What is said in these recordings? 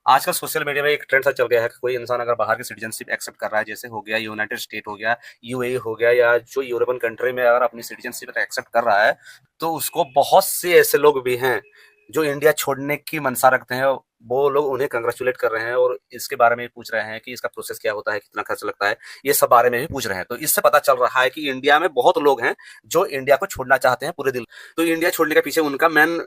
आजकल social media में एक ट्रेंड सा चल गया है कि कोई इंसान अगर बाहर की सिटीजनशिप एक्सेप्ट कर रहा है, जैसे हो गया यूनाइटेड स्टेट हो गया, यूएई हो गया, या जो यूरोपियन कंट्री में अगर अपनी सिटीजनशिप एक्सेप्ट कर रहा है, तो उसको बहुत से ऐसे लोग भी हैं जो इंडिया छोड़ने की मंशा रखते हैं। वो लोग उन्हें कंग्रेचुलेट कर रहे हैं और इसके बारे में पूछ रहे हैं कि इसका प्रोसेस क्या होता है, कितना खर्च लगता है, ये सब बारे में भी पूछ रहे हैं। तो इससे पता चल रहा है कि इंडिया में बहुत लोग हैं जो इंडिया को छोड़ना चाहते हैं पूरे दिल। तो इंडिया छोड़ने के पीछे उनका मेन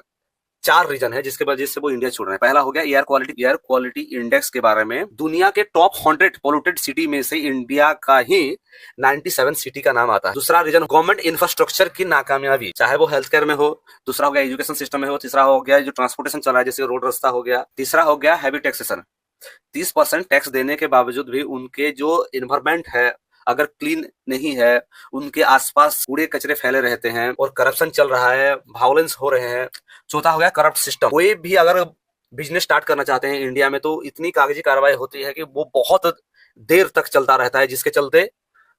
4 रीजन है जिसके वजह से वो इंडिया छोड़ रहे हैं। पहला हो गया एयर क्वालिटी इंडेक्स के बारे में। दुनिया के टॉप 100 पोल्यूटेड सिटी में से इंडिया का ही 97 सिटी का नाम आता है। दूसरा रीजन गवर्नमेंट इंफ्रास्ट्रक्चर की नाकामयाबी, चाहे वो हेल्थ केयर में हो, दूसरा हो गया एजुकेशन सिस्टम में हो, तीसरा हो गया जो ट्रांसपोर्टेशन चल रहा है जैसे रोड रास्ता हो गया, तीसरा हो गया हैवी टैक्सेशन। 30% टैक्स देने के बावजूद भी उनके जो इन्वायरमेंट है अगर क्लीन नहीं है, उनके आसपास कूड़े कचरे फैले रहते हैं और करप्शन चल रहा है, वायलेंस हो रहे हैं। चौथा हो गया करप्ट सिस्टम। कोई भी अगर बिजनेस स्टार्ट करना चाहते हैं इंडिया में तो इतनी कागजी कार्रवाई होती है कि वो बहुत देर तक चलता रहता है, जिसके चलते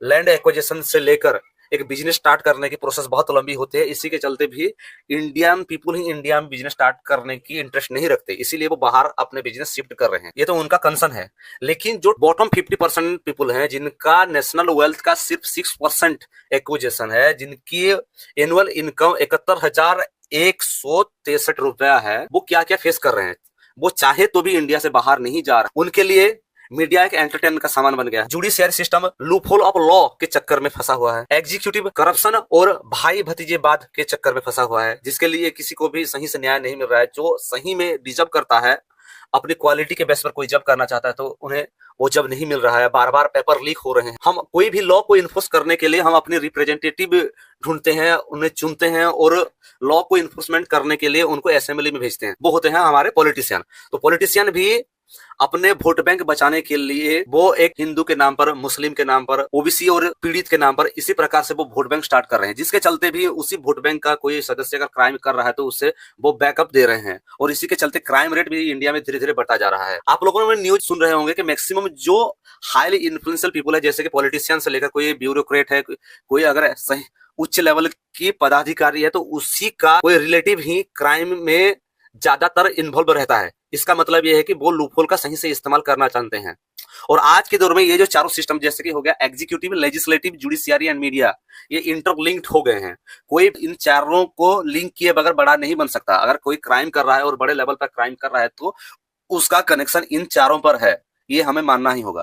लैंड एक्विजिशन से लेकर एक बिजनेस स्टार्ट करने की प्रोसेस बहुत लंबी होती है। इसी के चलते भी इंडियन पीपुल ही इंडिया में बिजनेस स्टार्ट करने की इंटरेस्ट नहीं रखते, इसीलिए वो बाहर अपने बिजनेस शिफ्ट कर रहे हैं। ये तो उनका कंसर्न है। लेकिन जो बॉटम 50% पीपुल हैं जिनका नेशनल वेल्थ का सिर्फ 6% एक्विजिशन है, जिनकी एनुअल इनकम 71,163 रुपया है, वो क्या क्या फेस कर रहे हैं। वो चाहे तो भी इंडिया से बाहर नहीं जा रहे। उनके लिए मीडिया एक एंटरटेनमेंट का सामान बन गया है। Judiciary system loophole of law के चक्कर में फंसा हुआ है। एग्जीक्यूटिव करप्शन और भाई भतीजेवाद के चक्कर में फंसा हुआ है, जिसके लिए किसी को भी सही से न्याय नहीं मिल रहा है। जो सही में डिजर्व करता है, अपनी क्वालिटी के बेस पर कोई जब करना चाहता है तो उन्हें वो जब नहीं मिल रहा है। बार बार पेपर लीक हो रहे हैं। हम कोई भी लॉ को इन्फोर्स करने के लिए हम अपने रिप्रेजेंटेटिव ढूंढते हैं, उन्हें चुनते हैं और लॉ को इन्फोर्समेंट करने के लिए उनको असेंबली में भेजते हैं। वो होते हैं हमारे पॉलिटिशियन। तो पॉलिटिशियन भी अपने वोट बैंक बचाने के लिए वो एक हिंदू के नाम पर, मुस्लिम के नाम पर, ओबीसी और पीड़ित के नाम पर इसी प्रकार से वो वोट बैंक स्टार्ट कर रहे हैं, जिसके चलते भी उसी वोट बैंक का कोई सदस्य अगर क्राइम कर रहा है तो उससे वो बैकअप दे रहे हैं और इसी के चलते क्राइम रेट भी इंडिया में धीरे धीरे बढ़ता जा रहा है। आप लोगों ने न्यूज सुन रहे होंगे कि मैक्सिमम जो हाईली इन्फ्लुएंशियल पीपल है, जैसे कि पॉलिटिशियन से लेकर कोई ब्यूरोक्रेट है, कोई अगर सही उच्च लेवल की पदाधिकारी है, तो उसी का कोई रिलेटिव ही क्राइम में ज्यादातर इन्वॉल्व रहता है। इसका मतलब यह है कि वो लूपहोल का सही से इस्तेमाल करना जानते हैं। और आज के दौर में ये जो चारों सिस्टम जैसे कि हो गया executive, legislative, judiciary and media, ये इंटरलिंक्ड हो गए हैं। कोई इन चारों को लिंक किए बगैर बड़ा नहीं बन सकता। अगर कोई क्राइम कर रहा है और बड़े लेवल पर क्राइम कर रहा है तो उसका कनेक्शन इन चारों पर है, ये हमें मानना ही होगा।